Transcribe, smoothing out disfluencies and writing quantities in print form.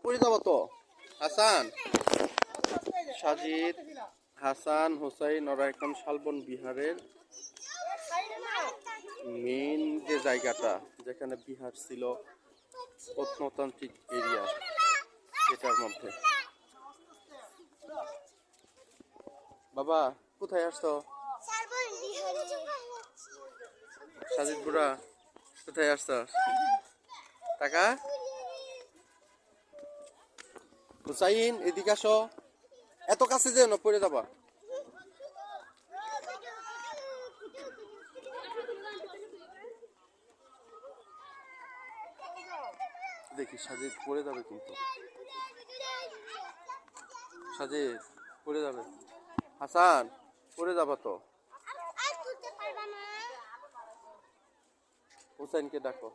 পড়ে যাবো তো। হাসান, সাজিদ, হাসান, হোসাইন ওরা এখন শালবন বিহারের মেইন যে জায়গাটা যেখানে বিহার ছিল প্রত্নতান্ত্রিক এরিয়া এটার মধ্যে। বাবা কোথায় আসছো? সাজিদ বুড়া কোথায় আসছো? টাকা হুসাইন এদিকে আসো, এত কাছে যেও না পড়ে যাবা। দেখি সাজিদ পড়ে যাবে কিন্তু, সাজিদ পড়ে যাবে। হাসান পড়ে যাবা তো। হুসাইনকে ডাকো।